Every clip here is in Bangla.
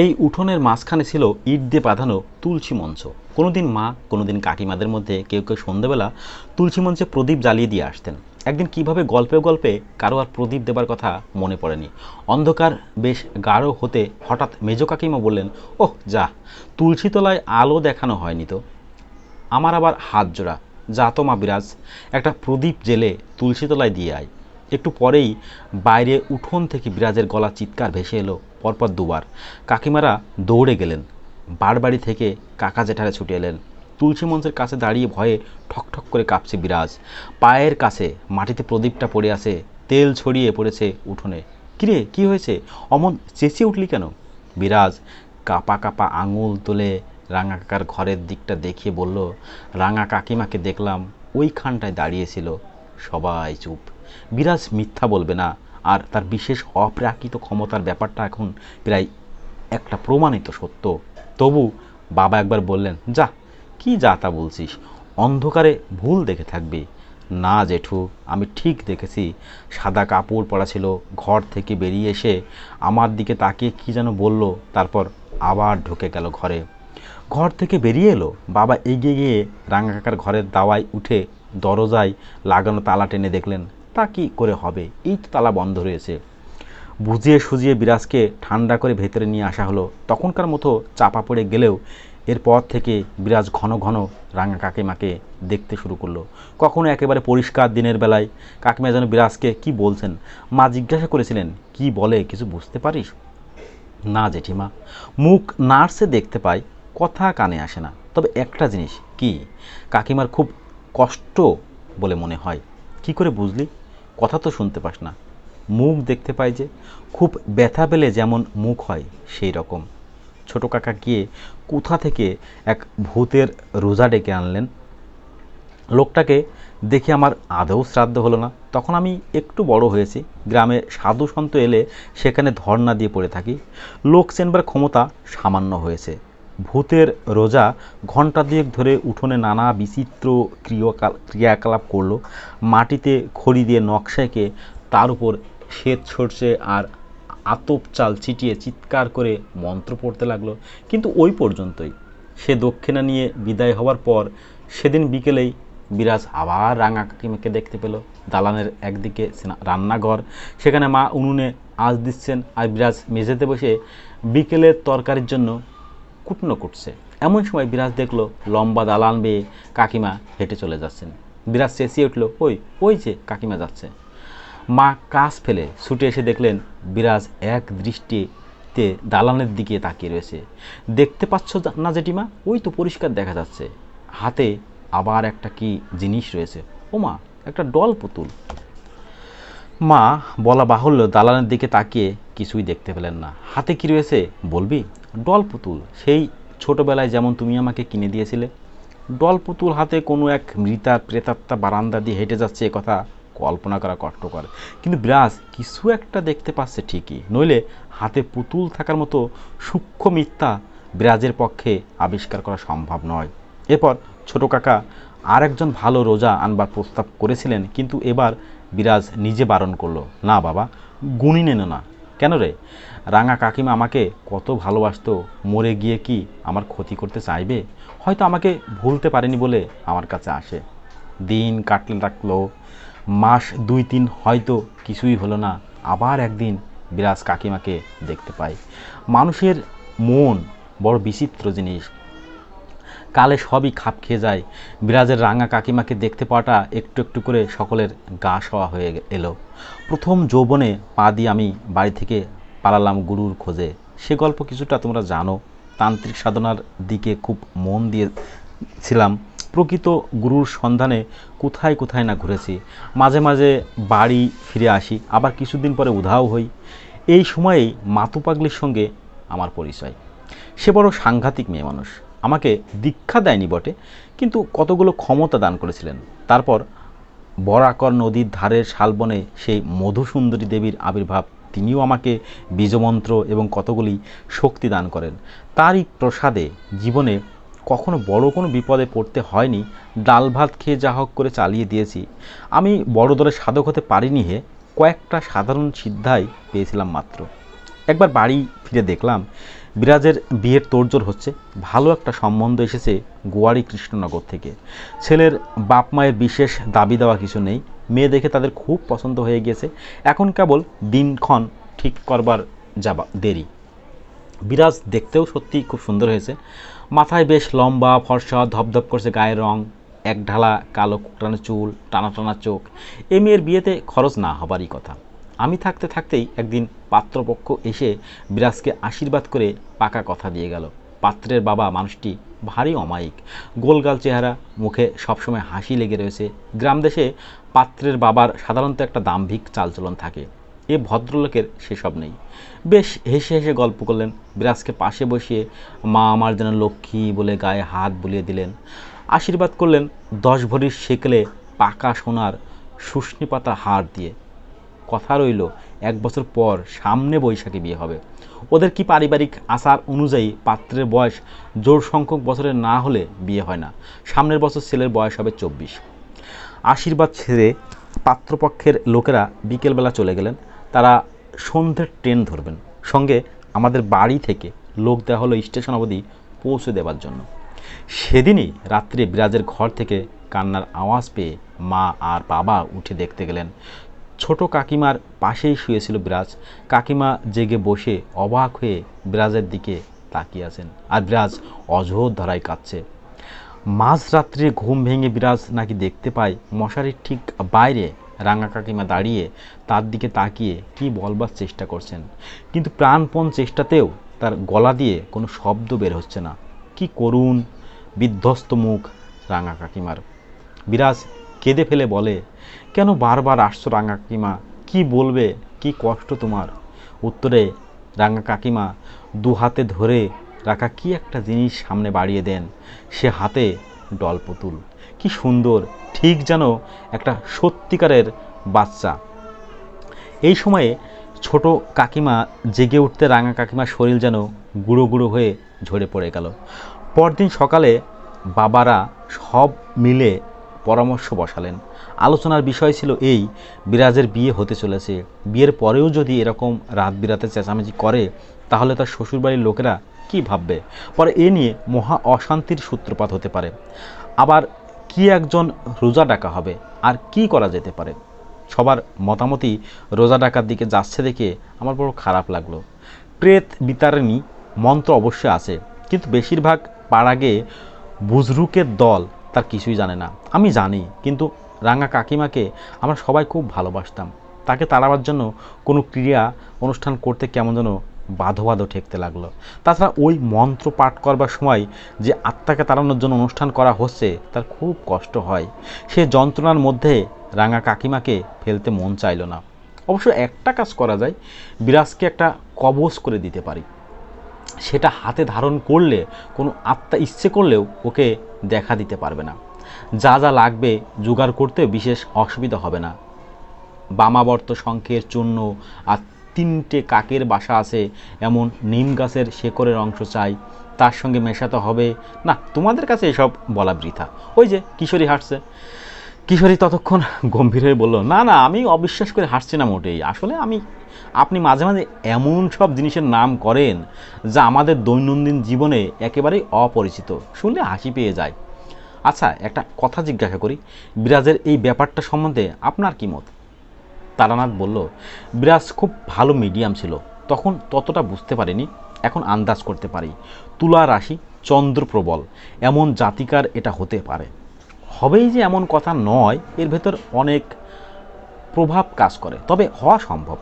এই উঠোনের মাঝখানে ছিল ইট দিয়ে বাঁধানো তুলসী মঞ্চ। কোনোদিন মা, কোনোদিন কাকিমাদের মধ্যে কেউ কেউ সন্ধ্যেবেলা তুলসী মঞ্চে প্রদীপ জ্বালিয়ে দিয়ে আসতেন। একদিন কিভাবে গল্পে গল্পে কারো আর প্রদীপ দেবার কথা মনে পড়েনি। অন্ধকার বেশ গাঢ় হতে হঠাৎ মেজ কাকিমা বললেন, ওহ যা, তুলসী তলায় আলো দেখানো হয়নি তো। আমার আবার হাত জোড়া, যা তো মা বিরাজ, একটা প্রদীপ জেলে তুলসী তলায় দিয়ে আয়। একটু পরেই বাইরে উঠোন থেকে বিরাজের গলা চিৎকার ভেসে এলো পরপর দুবার। কাকিমারা দৌড়ে গেলেন। বাড়বাড়ি থেকে কাকা জেঠারা ছুটে এলেন। তুলসী মঞ্চের কাছে দাঁড়িয়ে ভয়ে ঠকঠক করে কাঁপছে বিরাজ। পায়ের কাছে মাটিতে প্রদীপটা পড়ে আছে, তেল ছড়িয়ে পড়েছে উঠোনে। কিরে, কি হয়েছে? অমন চেঁচিয়ে উঠলি কেন? বিরাজ কাপা কাপা আঙুল তুলে রাঙা কাকার ঘরের দিকটা দেখিয়ে বলল, রাঙা কাকিমাকে দেখলাম ওইখানটায় দাঁড়িয়েছিল। সবাই চুপ। বিরাজ মিথ্যা বলবে না, আর তার বিশেষ অপ্রাকৃত ক্ষমতার ব্যাপারটা এখন প্রায় একটা প্রমাণিত সত্য। তবু বাবা একবার বললেন, যা, কি যা তা বলছিস, অন্ধকারে ভুল দেখে থাকবি। না জেঠু, আমি ঠিক দেখেছি। সাদা কাপড় পরা ছিল, ঘর থেকে বেরিয়ে এসে আমার দিকে তাকিয়ে কি যেন বলল, তারপর আবার ঢুকে গেল ঘরে। ঘর থেকে বেরিয়ে এলো। বাবা এগিয়ে গিয়ে রাঙা কাকার ঘরের দাওয়ায় উঠে দরজায় লাগানো তালা টেনে দেখলেন, তা কি করে হবে, এই তো তালা বন্ধ রয়েছে। বুঝিয়ে সুজিয়ে বিরাজকে ঠান্ডা করে ভেতরে নিয়ে আসা হলো। তখনকার মতো চাপা পড়ে গেলেও এরপর থেকে বিরাজ ঘন ঘন রাঙা কাকিমাকে দেখতে শুরু করলো। কখনো একেবারে পরিষ্কার দিনের বেলায় কাকিমা যেন বিরাজকে কি বলছেন। মা জিজ্ঞাসা করেছিলেন, কি বলে কিছু বুঝতে পারিস? না জেঠিমা, মুখ নার্সে দেখতে পাই, কথা কানে আসে না। তবে একটা জিনিস, কি কাকিমার খুব কষ্ট বলে মনে হয়। কি করে বুঝলি? কথা তো শুনতে পাস না, মুখ দেখতে পাই যে। খুব ব্যথা পেলে যেমন মুখ হয় সেই রকম। ছোট কাকা গিয়ে কোথা থেকে এক ভূতের রোজা ডেকে আনলেন। লোকটাকে দেখে আমার আদৌ শ্রাদ্ধ হলো না। তখন আমি একটু বড় হয়েছি। গ্রামে সাধু সন্ত এলে সেখানে ধর্ণা দিয়ে পড়ে থাকি। লোক চেনবার ক্ষমতা সামান্য হয়েছে। ভূতের রোজা ঘণ্টা দুয়েক ধরে উঠোনে নানা বিচিত্র ক্রিয়াকলাপ করলো। মাটিতে খড়ি দিয়ে নকশা এঁকে তার উপর শ্বেত সরষে আর আতপ চাল ছিটিয়ে চিৎকার করে মন্ত্র পড়তে লাগলো। কিন্তু ওই পর্যন্তই। সে দক্ষিণা নিয়ে বিদায় হওয়ার পর সেদিন বিকেলেই বিরাজ আবার রাঙা কাকিমাকে দেখতে পেল। দালানের একদিকে রান্নাঘর, সেখানে মা উনুনে আঁচ দিচ্ছেন, আর বিরাজ মেঝেতে বসে বিকেলের তরকারির জন্য কুটনো কুটছে। এমন সময় বিরাজ দেখলো লম্বা দালান বেয়ে কাকিমা হেঁটে চলে যাচ্ছেন। বিরাজ চেঁচিয়ে উঠল, ওই ওই যে কাকিমা যাচ্ছে। মা কাজ ফেলে ছুটে এসে দেখলেন বিরাজ এক দৃষ্টিতে দালানের দিকে তাকিয়ে রয়েছে। দেখতে পাচ্ছ না জেঠিমা? ওই তো পরিষ্কার দেখা যাচ্ছে, হাতে আবার একটা কি জিনিস রয়েছে। ও মা, একটা ডল পুতুল। মা বলা বাহুল্য দালানের দিকে তাকিয়ে কিছুই দেখতে পেলেন না। হাতে কি রয়েছে বলবি? ডল পুতুল, সেই ছোটবেলায় যেমন তুমি আমাকে কিনে দিয়েছিলে। ডল পুতুল হাতে কোনো এক মৃতার প্রেতাত্মা বারান্দা দিয়ে হেঁটে যাচ্ছে, এ কথা কল্পনা করা কষ্টকর। কিন্তু বিরাজ কিছু একটা দেখতে পাচ্ছে ঠিকই, নইলে হাতে পুতুল থাকার মতো সূক্ষ্ম মিথ্যা বিরাজের পক্ষে আবিষ্কার করা সম্ভব নয়। এরপর ছোট কাকা আরেকজন ভালো রোজা আনবার প্রস্তাব করেছিলেন, কিন্তু এবার বিরাজ নিজে বারণ করলো, না বাবা, গুণী নেনো না। কেন রে? রাঙা কাকিমা আমাকে কত ভালোবাসতো, মরে গিয়ে কি আমার ক্ষতি করতে চাইবে? হয়তো আমাকে ভুলতে পারেনি বলে আমার কাছে আসে। দিন কাটলে লাগলো, মাস দুই তিন, হয়তো কিছুই হলো না। আবার একদিন বিরাজ কাকিমাকে দেখতে পাই। মানুষের মন বড় বিচিত্র জিনিস, কালে সবই খাপ খেয়ে যায়। বিরাজের রাঙা কাকিমাকে দেখতে পাওয়াটা একটু একটু করে সকলের গা সওয়া হয়ে এলো। প্রথম যৌবনে পা দিয়ে আমি বাড়ি থেকে পালালাম গুরুর খোঁজে। সে গল্প কিছুটা তোমরা জানো। তান্ত্রিক সাধনার দিকে খুব মন দিয়েছিলাম। প্রকৃত গুরুর সন্ধানে কোথায় কোথায় না ঘুরেছি। মাঝে মাঝে বাড়ি ফিরে আসি, আবার কিছুদিন পরে উধাও হই। এই সময়েই মাতু পাগলির সঙ্গে আমার পরিচয়। সে বড় সাংঘাতিক মেয়ে মানুষ। আমাকে দীক্ষা দেয়নি বটে, কিন্তু কতগুলো ক্ষমতা দান করেছিলেন। তারপর বরাকর নদীর ধারের শালবনে সেই মধুসুন্দরী দেবীর আবির্ভাব। তিনিও আমাকে বীজমন্ত্র এবং কতগুলি শক্তি দান করেন। তারই প্রসাদে জীবনে কখনো বড় কোনো বিপদে পড়তে হয়নি। ডাল ভাত খেয়ে যা হোক করে চালিয়ে দিয়েছি। আমি বড় দরে সাধক হতে পারিনি হে, কয়েকটা সাধারণ সিদ্ধাই পেয়েছিলাম মাত্র। একবার বাড়ি ফিরে ফিরে দেখলাম বিরাজের বিয়ের তোড়জোড় হচ্ছে। ভালো একটা সম্বন্ধ এসেছে গোয়ারি কৃষ্ণনগর থেকে। ছেলের বাপ মায়ের বিশেষ দাবি দেওয়া কিছু নেই, মেয়ে দেখে তাদের খুব পছন্দ হয়ে গিয়েছে, এখন কেবল দিনক্ষণ ঠিক করবার যাবা দেরি। বিরাজ দেখতেও সত্যি খুব সুন্দর হয়েছে, মাথায় বেশ লম্বা ফর্সা, ধপধপ করছে গায়ের রং, এক ঢালা কালো কুকটানো চুল, টানা টানা চোখ। এ মেয়ের বিয়েতে খরচ না হবারই কথা। আমি থাকতে থাকতেই একদিন পাত্রপক্ষ এসে বিরাজকে আশীর্বাদ করে পাকা কথা দিয়ে গেল। পাত্রের বাবা মানুষটি ভারী অমায়িক, গোলগাল চেহারা, মুখে সবসময় হাসি লেগে রয়েছে। গ্রাম দেশে পাত্রের বাবার সাধারণত একটা দাম্ভিক চালচলন থাকে, এ ভদ্রলোকের সেসব নেই। বেশ হেসে হেসে গল্প করলেন, বিরাজকে পাশে বসিয়ে মা আমার যেন লক্ষ্মী বলে গায়ে হাত বুলিয়ে দিলেন, আশীর্বাদ করলেন 10 ভরির সেকেলে পাকা সোনার শুষ্নি পাতা হার দিয়ে। কথা রইল 1 বছর পর সামনে বৈশাখে বিয়ে হবে। ওদের কি পারিবারিক আচার অনুযায়ী পাত্রের বয়স জোর সংখ্যক বছরের না হলে বিয়ে হয় না। সামনের বছর ছেলের বয়স হবে 24। আশীর্বাদ ছেড়ে পাত্রপক্ষের লোকেরা বিকেলবেলা চলে গেলেন। তারা সন্ধ্যের ট্রেন ধরবেন। সঙ্গে আমাদের বাড়ি থেকে লোক দেওয়া হলো স্টেশন অবধি পৌঁছে দেওয়ার জন্য। সেদিনই রাত্রে বিরাজের ঘর থেকে কান্নার আওয়াজ পেয়ে মা আর বাবা উঠে দেখতে গেলেন। ছোট কাকিমার পাশেই শুয়েছিল বিরাজ। কাকিমা জেগে বসে অবাক হয়ে বিরাজের দিকে তাকিয়ে আছেন, আর বিরাজ অঝোর ধারায় কাঁদছে। মাঝরাত্রে ঘুম ভেঙে বিরাজ নাকি দেখতে পায় মশারির ঠিক বাইরে রাঙা কাকিমা দাঁড়িয়ে তার দিকে তাকিয়ে কি বলবার চেষ্টা করছেন, কিন্তু প্রাণপণ চেষ্টাতেও তার গলা দিয়ে কোনো শব্দ বের হচ্ছে না। কি করুণ বিধ্বস্ত মুখ রাঙা কাকিমার। বিরাজ কেঁদে ফেলে বলে, কেন বারবার আসছো রাঙা কাকিমা, কি বলবে, কি কষ্ট তোমার? উত্তরে রাঙা কাকিমা 2 হাতে ধরে রাখা কি একটা জিনিস সামনে বাড়িয়ে দেন। সে হাতে ডল পুতুল, কি সুন্দর, ঠিক যেন একটা সত্যিকারের বাচ্চা। এই সময়ে ছোট কাকিমা জেগে উঠতে রাঙা কাকিমার শরীর যেন গুঁড়ো গুঁড়ো হয়ে ঝরে পড়ে গেল। পরদিন সকালে বাবারা সব মিলে পরামর্শ বসালেন। আলোচনার বিষয় ছিল এই, বিরাজের বিয়ে হতে চলেছে। বিয়ের পরেও যদি এরকম রাত বিরাতে চেঁচামেচি করে তাহলে তার শ্বশুরবাড়ির লোকেরা কি ভাববে। পরে এ নিয়ে মহা অশান্তির সূত্রপাত হতে পারে। আবার কি একজন রোজা ডাকা হবে, আর কি করা যেতে পারে। সবার মতামতই রোজা ডাকার দিকে যাচ্ছে দেখে আমার বড় খারাপ লাগলো। প্রেত বিতারিণী মন্ত্র অবশ্যই আছে, কিন্তু বেশিরভাগ পাড়াগে বুজরুকের দল তার কিছুই জানে না। আমি জানি, কিন্তু রাঙা কাকিমাকে আমরা সবাই খুব ভালোবাসতাম। তাকে তাড়াবার জন্য কোনো ক্রিয়া অনুষ্ঠান করতে কেমন যেন বাধো বাধো ঠেকতে লাগলো। তাছাড়া ওই মন্ত্র পাঠ করবার সময় যে আত্মাকে তাড়ানোর জন্য অনুষ্ঠান করা হচ্ছে তার খুব কষ্ট হয়। সে যন্ত্রণার মধ্যে রাঙা কাকিমাকে ফেলতে মন চাইল না। অবশ্য একটা কাজ করা যায়, বিরাজকে একটা কবচ করে দিতে পারি। সেটা হাতে ধারণ করলে কোনো আত্মা ইচ্ছে করলেও ওকে দেখা দিতে পারবে না। যা যা লাগবে জোগাড় করতে বিশেষ অসুবিধা হবে না। বামাবর্ত শঙ্খের চূর্ণ আর 3টে কাকের বাসা আছে এমন নিম গাছের শেকড়ের অংশ চাই, তার সঙ্গে মেশাতে হবে। না, তোমাদের কাছে এসব বলা বৃথা। ওই যে কিশোরী হাঁটছে। কিশোরী ততক্ষণ গম্ভীর হয়ে বলল, না না, আমি অবিশ্বাস করে হাসছি না মোটেই। আসলে আপনি মাঝে মাঝে এমন সব জিনিসের নাম করেন যা আমাদের দৈনন্দিন জীবনে একেবারেই অপরিচিত, শুনলে হাসি পেয়ে যায়। আচ্ছা, একটা কথা জিজ্ঞাসা করি, বিরাজের এই ব্যাপারটা সম্বন্ধে আপনার কি মত? তারানাথ বলল, বিরাজ খুব ভালো মিডিয়াম ছিল, তখন ততটা বুঝতে পারিনি, এখন আন্দাজ করতে পারি। তুলা রাশি, চন্দ্র প্রবল, এমন জাতিকার এটা হতে পারে। হবেই যে এমন কথা নয়, এর ভেতর অনেক প্রভাব কাজ করে, তবে হওয়া সম্ভব।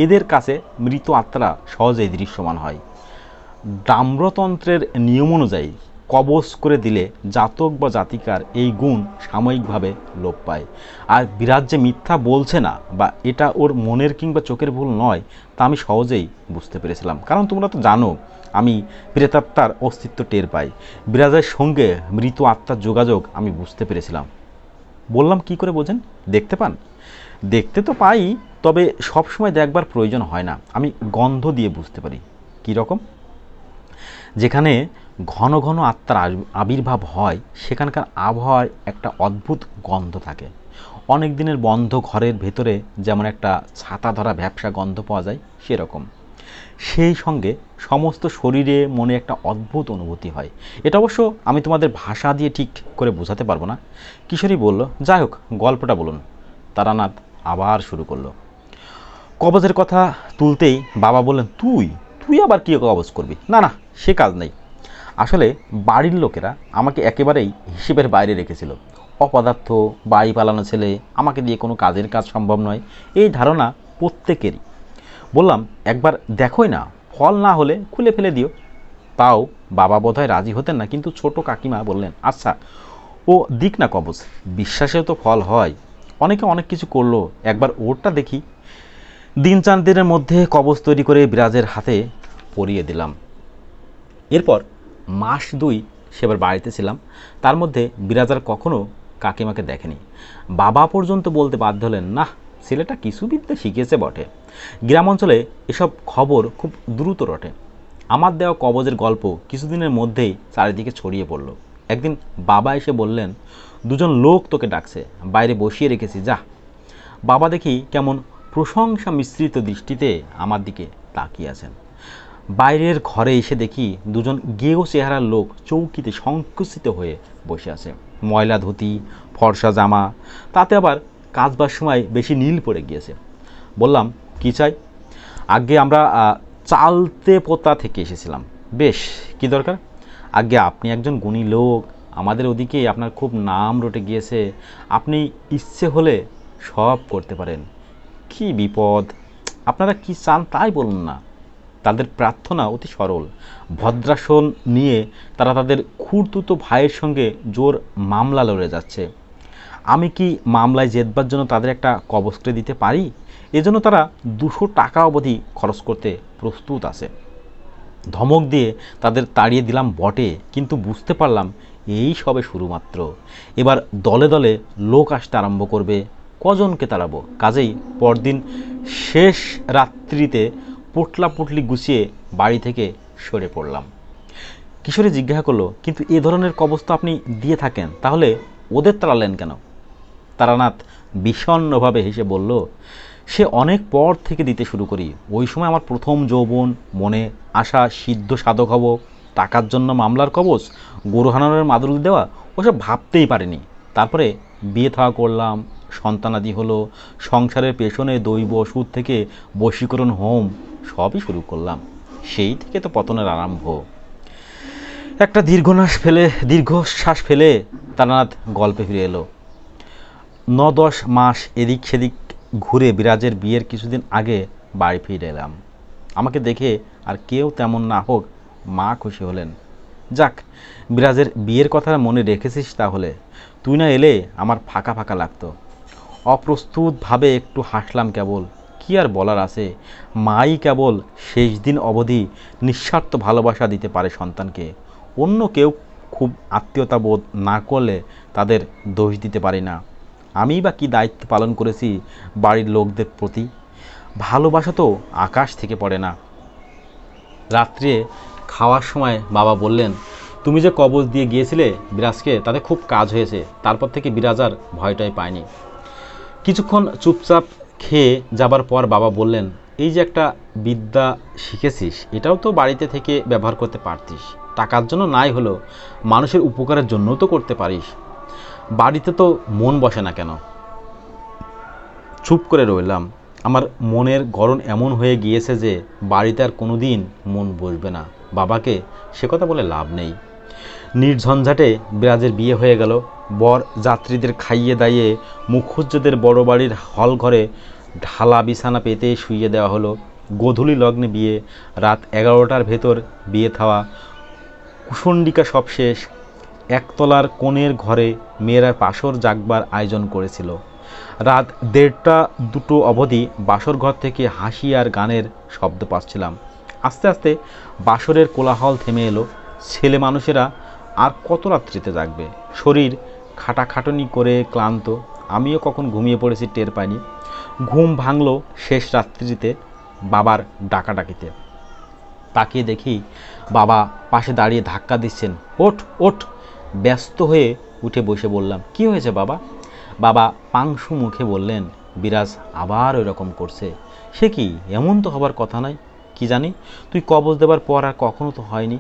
এদের কাছে মৃত আত্মারা সহজেই দৃশ্যমান হয়। ডাম্রতন্ত্রের নিয়ম অনুযায়ী কবচ করে দিলে জাতক বা জাতিকার এই গুণ সাময়িকভাবে লোপ পায়। আর বিরাজ যে মিথ্যা বলছে না বা এটা ওর মনের কিংবা চোখের ভুল নয়, তা আমি সহজেই বুঝতে পেরেছিলাম। কারণ তোমরা তো জানো আমি প্রেতাত্মার অস্তিত্ব টের পাই। বিরাজের সঙ্গে মৃত আত্মার যোগাযোগ আমি বুঝতে পেরেছিলাম। বললাম কি করে বোঝেন? দেখতে পান? দেখতে তো পাই, তবে সবসময় দেখবার প্রয়োজন হয় না। আমি গন্ধ দিয়ে বুঝতে পারি। কী রকম? যেখানে ঘন ঘন আত্মার আবির্ভাব হয় সেখানকার আবহাওয়ায় একটা অদ্ভুত গন্ধ থাকে। অনেক দিনের বন্ধ ঘরের ভেতরে যেমন একটা ছাতা ধরা ভ্যাপসা গন্ধ পাওয়া যায়, সেরকম। সেই সঙ্গে সমস্ত শরীরে মনে একটা অদ্ভুত অনুভূতি হয়। এটা অবশ্য আমি তোমাদের ভাষা দিয়ে ঠিক করে বোঝাতে পারবো না। কিশোরী বলল, যাই হোক, গল্পটা বলুন। তারানাথ আবার শুরু করলো। কবজের কথা তুলতেই বাবা বললেন, তুই তুই আবার কী কবজ করবি? না না, সে কাজ নেই। আসলে বাড়ির লোকেরা আমাকে একেবারেই হিসেবের বাইরে রেখেছিল। অপদার্থ, বাড়ি পালানো ছেলে, আমাকে দিয়ে কোনো কাজের কাজ সম্ভব নয়, এই ধারণা প্রত্যেকেরই। বললাম, একবার দেখোই না, ফল না হলে খুলে ফেলে দিও। তাও বাবা বোধহয় রাজি হতেন না, কিন্তু ছোট কাকিমা বললেন, আচ্ছা ও দিক না কবজ, বিশ্বাসেও তো ফল হয়। অনেকে অনেক কিছু করলো, একবার ওরটা দেখি। দিন 4 দিনের মধ্যে কবজ তৈরি করে বিরাজের হাতে পরিয়ে দিলাম। এরপর মাস 2 সেবার বাড়িতে ছিলাম। তার মধ্যে বিরাজ আর কখনও কাকিমাকে দেখেনি। বাবা পর্যন্ত বলতে বাধ্য হলেন, না, ছেলেটা কিছু বিদ্যা শিখেছে বটে। গ্রাম অঞ্চলে এসব খবর খুব দ্রুত রটে। আমার দেওয়া কবজের গল্প কিছুদিনের মধ্যেই চারিদিকে ছড়িয়ে পড়ল। একদিন বাবা এসে বললেন, 2 জন লোক তোকে ডাকছে, বাইরে বসিয়ে রেখেছি, যা। বাবা দেখি কেমন প্রশংসা মিশ্রিত দৃষ্টিতে আমার দিকে তাকিয়ে আছেন। বাইরের ঘরে এসে দেখি 2 জন গেও চেহারার লোক চৌকিতে সংকুচিত হয়ে বসে আছে। ময়লা ধুতি, ফর্সা জামা, তাতে আবার কাচবার সময় বেশি নীল পড়ে গিয়েছে। বললাম, কি চাই? আগে আমরা চালতে পোতা থেকে এসেছিলাম। বেশ, কি দরকার? আগে আপনি একজন গুণী লোক, আমাদের ওদিকে আপনার খুব নাম রটে গিয়েছে, আপনি ইচ্ছে হলে সব করতে পারেন। কি বিপদ! আপনারা কি চান তাই বলুন না। তাদের প্রার্থনা অতি সরল। ভদ্রাসন নিয়ে তারা তাদের খুড়তুতো ভাইয়ের সঙ্গে জোর মামলা লড়ে যাচ্ছে। আমি কি মামলায় জেতবার জন্য তাদের একটা কবজ করে দিতে পারি? এজন্য তারা 200 টাকা অবধি খরচ করতে প্রস্তুত আছে। ধমক দিয়ে তাদের তাড়িয়ে দিলাম বটে, কিন্তু বুঝতে পারলাম এই সবে শুরুমাত্র। এবার দলে দলে লোক আসতে আরম্ভ করবে। কজনকে তাড়াবো? কাজেই পরদিন শেষ রাত্রিতে পোটলাপুটলি গুছিয়ে বাড়ি থেকে সরে পড়লাম। কিশোরী জিজ্ঞাসা করলো, কিন্তু এ ধরনের কবজ তো আপনি দিয়ে থাকেন, তাহলে ওদের তাড়ালেন কেন? তারানাথ বিষণ্ণভাবে হেসে বলল, সে অনেক পর থেকে দিতে শুরু করি। ওই সময় আমার প্রথম যৌবন, মনে আশা সিদ্ধ সাধক হব, টাকার জন্য মামলার কবজ, গরু হানানোর মাদুল দেওয়া, ওসব ভাবতেই পারিনি। তারপরে বিয়ে থাওয়া করলাম, সন্তানাদি হলো, সংসারের পেছনে দৈব ওষুধ থেকে বশীকরণ হোম সবই শুরু করলাম। সেই থেকে তো পতনের আরম্ভ। একটা দীর্ঘশ্বাস ফেলে তারানাথ গল্পে ফিরে এলো। 9-10 মাস এদিক সেদিক ঘুরে বিরাজের বিয়ের কিছুদিন আগে বাড়ি ফিরে এলাম। আমাকে দেখে আর কেউ তেমন না হোক, মা খুশি হলেন। যাক, বিরাজের বিয়ের কথা মনে রেখেছিস তাহলে। তুই না এলে আমার ফাঁকা ফাঁকা লাগতো। অপ্রস্তুতভাবে একটু হাসলাম কেবল। কি আর বলার আছে, মাই কেবল শেষ দিন অবধি নিঃস্বার্থ ভালোবাসা দিতে পারে সন্তানকে। অন্য কেউ খুব আত্মীয়তা বোধ না করলে তাদের দোষ দিতে পারি না। আমি বা কী দায়িত্ব পালন করেছি বাড়ির লোকদের প্রতি? ভালোবাসা তো আকাশ থেকে পড়ে না। রাত্রে খাওয়ার সময় বাবা বললেন, তুমি যে কবজ দিয়ে গিয়েছিলে বিরাজকে, তাতে খুব কাজ হয়েছে। তারপর থেকে বিরাজ আর ভয়টাই পায়নি। কিছুক্ষণ চুপচাপ খেয়ে যাবার পর বাবা বললেন, এই যে একটা বিদ্যা শিখেছিস, এটাও তো বাড়িতে থেকে ব্যবহার করতে পারতিস। টাকার জন্য নাই হলো, মানুষের উপকারের জন্যও তো করতে পারিস। বাড়িতে তো মন বসে না কেন? চুপ করে রইলাম। আমার মনের গড়ন এমন হয়ে গিয়েছে যে বাড়িতে আর কোনো দিন মন বসবে না। বাবাকে সে কথা বলে লাভ নেই। নির্ঝঞ্ঝাটে বিরাজের বিয়ে হয়ে গেল। বর যাত্রীদের খাইয়ে দাইয়ে মুখুজ্জদের বড় বাড়ির হল ঘরে ঢালা বিছানা পেতে শুইয়ে দেওয়া হলো। গোধূলি লগ্নে বিয়ে, রাত 11টার ভেতর বিয়ে থাওয়া, কুশণ্ডিকা সব শেষ। একতলার কোণের ঘরে মেয়েরা বাসর জাগবার আয়োজন করেছিল। রাত 1:30-2 অবধি বাসর ঘর থেকে হাসি আর গানের শব্দ পাচ্ছিলাম। আস্তে আস্তে বাসরের কোলাহল থেমে এলো। ছেলে মানুষেরা আর কত রাত্রিতে জাগবে? শরীর খাটাখাটনি করে ক্লান্ত। আমিও কখন ঘুমিয়ে পড়েছি টের পাইনি। ঘুম ভাঙল শেষ রাত্রিতে বাবার ডাকাডাকিতে। তাকিয়ে দেখি বাবা পাশে দাঁড়িয়ে ধাক্কা দিচ্ছেন। ওঠ ওঠ! ব্যস্ত হয়ে উঠে বসে বললাম, কি হয়েছে বাবা? বাবা পাংশু মুখে বললেন, বিরাজ আবার ওই রকম করছে। সে কি? এমন তো হবার কথা নয়। কি জানি, তুই কবজ দেবার পর আর কখনো তো হয়নি।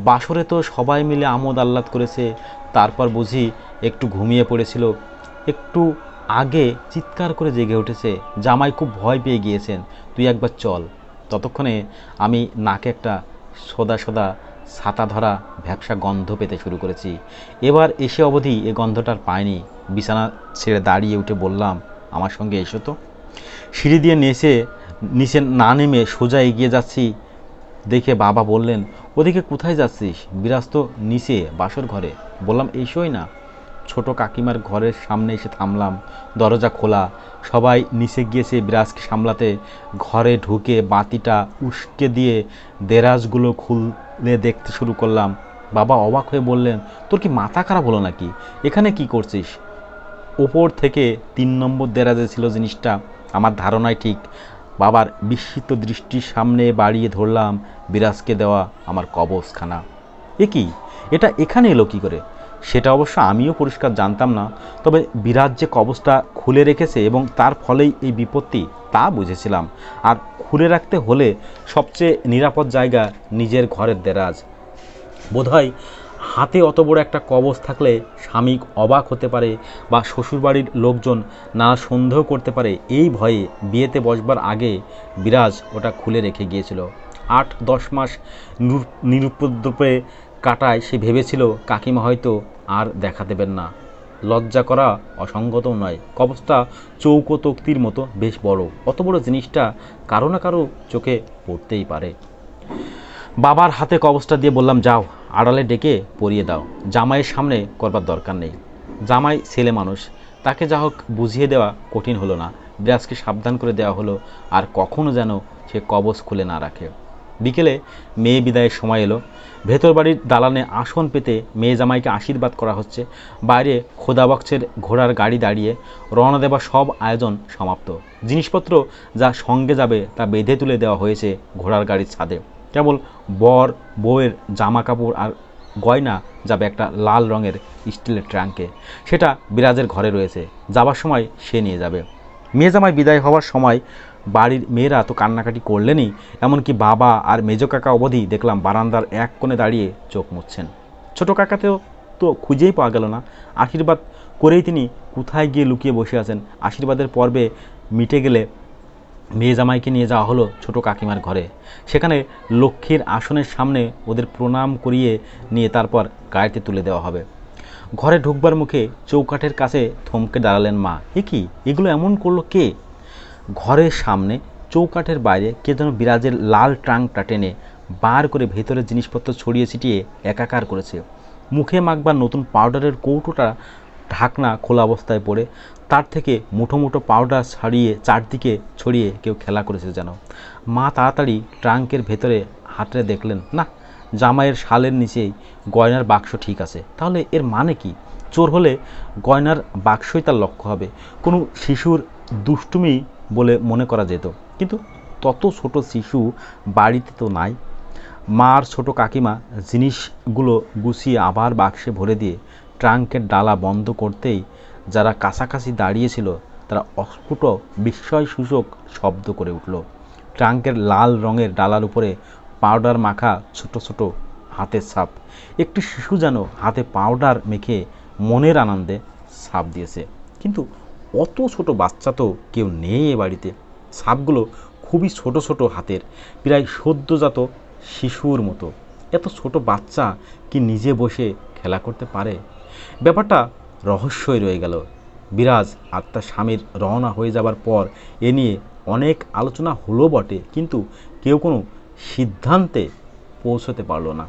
বাসরে তো সবাই মিলে আমোদ আহ্লাদ করেছে, তারপর বুঝি একটু ঘুমিয়ে পড়েছিল, একটু আগে চিৎকার করে জেগে উঠেছে, জামাই খুব ভয় পেয়ে গিয়েছেন, তুই একবার চল। ততক্ষণে আমি নাকে একটা সদা সদা ছাতা ধরা ভ্যাপসা গন্ধ পেতে শুরু করেছি। এবার এসে অবধি এ গন্ধটার পাইনি। বিছানা ছেড়ে দাঁড়িয়ে উঠে বললাম, আমার সঙ্গে এসো তো। সিঁড়ি দিয়ে নিচে না নেমে সোজা এগিয়ে যাচ্ছি দেখে বাবা বললেন, ওদিকে কোথায় যাচ্ছিস? বিরাজ তো নিচে বাসর ঘরে। বললাম, এসোই না। ছোট কাকিমার ঘরের সামনে এসে থামলাম। দরজা খোলা, সবাই নিচে গিয়েছে বিরাজকে সামলাতে। ঘরে ঢুকে বাতিটা উস্কে দিয়ে দেরাজগুলো খুলে দেখতে শুরু করলাম। বাবা অবাক হয়ে বললেন, তোর কি মাথা খারাপ হলো নাকি? এখানে কি করছিস? ওপর থেকে 3 নম্বর দেরাজে ছিল জিনিসটা। আমার ধারণাই ঠিক। বাবার বিস্মিত দৃষ্টির সামনে বাড়িয়ে ধরলাম বিরাজকে দেওয়া আমার কবজখানা। এ কি, এটা এখানে এলো কী করে? সেটা অবশ্য আমিও পরিষ্কার জানতাম না, তবে বিরাজ যে কবজটা খুলে রেখেছে এবং তার ফলেই এই বিপত্তি তা বুঝেছিলাম। আর খুলে রাখতে হলে সবচেয়ে নিরাপদ জায়গা নিজের ঘরের দেরাজ। বোধহয় হাতে অত বড় একটা কবজ থাকলে স্বামী অবাক হতে পারে বা শ্বশুরবাড়ির লোকজন নানা সন্দেহ করতে পারে, এই ভয়ে বিয়েতে বসবার আগে বিরাজ ওটা খুলে রেখে গিয়েছিল। 8-10 মাস নিরুপদ্রবে কাটায় সে ভেবেছিল কাকিমা হয়তো আর দেখা দেবেন না। লজ্জা করা অসঙ্গতও নয়। কবজটা চৌকো তক্তির মতো বেশ বড়। অত বড় জিনিসটা কারো না কারো চোখে পড়তেই পারে। বাবার হাতে কবজটা দিয়ে বললাম, যাও আড়ালে ডেকে পরিয়ে দাও, জামাইয়ের সামনে করবার দরকার নেই। জামাই ছেলে মানুষ, তাকে যা হোক বুঝিয়ে দেওয়া কঠিন হলো না। বিরাজকে সাবধান করে দেওয়া হলো আর কখনো যেন সে কবজ খুলে না রাখে। বিকেলে মেয়ে বিদায়ের সময় এলো। ভেতর বাড়ির দালানে আসন পেতে মেয়ে জামাইকে আশীর্বাদ করা হচ্ছে। বাইরে খোদাবক্সের ঘোড়ার গাড়ি দাঁড়িয়ে, রওনা দেবার সব আয়োজন সমাপ্ত। জিনিসপত্র যা সঙ্গে যাবে তা বেঁধে তুলে দেওয়া হয়েছে ঘোড়ার গাড়ির ছাদে। কেবল বর বউয়ের জামা কাপড় আর গয়না যাবে একটা লাল রঙের স্টিলের ট্রাঙ্কে। সেটা বিরাজের ঘরে রয়েছে, যাবার সময় সে নিয়ে যাবে। মেয়ে জামাই বিদায় হওয়ার সময় বাড়ির মেয়েরা তো কান্নাকাটি করলেনই, এমনকি বাবা আর মেজো কাকা অবধি দেখলাম বারান্দার এক কোণে দাঁড়িয়ে চোখ মুছছেন। ছোটো কাকাতেও তো খুঁজেই পাওয়া গেল না। আশীর্বাদ করেই তিনি কোথায় গিয়ে লুকিয়ে বসে আছেন। আশীর্বাদের পর্বে মিটে গেলে মেয়ে জামাইকে নিয়ে যাওয়া হলো ছোটো কাকিমার ঘরে। সেখানে লক্ষ্মীর আসনের সামনে ওদের প্রণাম করিয়ে নিয়ে তারপর গাড়িতে তুলে দেওয়া হবে। ঘরে ঢুকবার মুখে চৌকাঠের কাছে থমকে দাঁড়ালেন মা। এ কি, এগুলো এমন করলো কে? ঘরের সামনে চৌকাঠের বাইরে কে যেন বিরাজের লাল ট্রাঙ্কটা টেনে বার করে ভেতরের জিনিসপত্র ছড়িয়ে ছিটিয়ে একাকার করেছে। মুখে মাখবার নতুন পাউডারের কৌটোটা ঢাকনা খোলা অবস্থায় পড়ে তার থেকে মুঠো মুঠো পাউডার চারদিকে ছড়িয়ে কেউ খেলা করেছে যেন। মা তাড়াতাড়ি ট্রাঙ্কের ভেতরে হাতড়ে দেখলেন, না, জামাইয়ের শালের নিচেই গয়নার বাক্স ঠিক আছে। তাহলে এর মানে কি? চোর হলে গয়নার বাক্সই তার লক্ষ্য হবে। কোনো শিশুর দুষ্টুমি বলে মনে করা যেত, কিন্তু তত ছোট শিশু বাড়িতে তো নাই। মার ছোট কাকিমা জিনিসগুলো গুছিয়ে আবার বাক্সে ভরে দিয়ে ট্রাঙ্কের ডালা বন্ধ করতেই যারা কাছাকাছি দাঁড়িয়েছিল তারা অস্ফুট বিস্ময়সূচক শব্দ করে উঠল। ট্রাঙ্কের লাল রঙের ডালার উপরে পাউডার মাখা ছোট ছোট হাতের ছাপ। একটি শিশু যেন হাতে পাউডার মেখে মনের আনন্দে ছাপ দিয়েছে। কিন্তু অত ছোট বাচ্চা তো কেউ নেই এ বাড়িতে। ছাপগুলো খুবই ছোট ছোট হাতের, প্রায় সদ্যজাত শিশুর মতো। এত ছোট বাচ্চা কি নিজে বসে খেলা করতে পারে? ব্যাপারটা রহস্যই রয়ে গেল। বিরাজ আর তার স্বামীর রওনা হয়ে যাবার পর এ নিয়ে অনেক আলোচনা হলো বটে, কিন্তু কেউ কোনো সিদ্ধান্তে পৌঁছতে পারল না।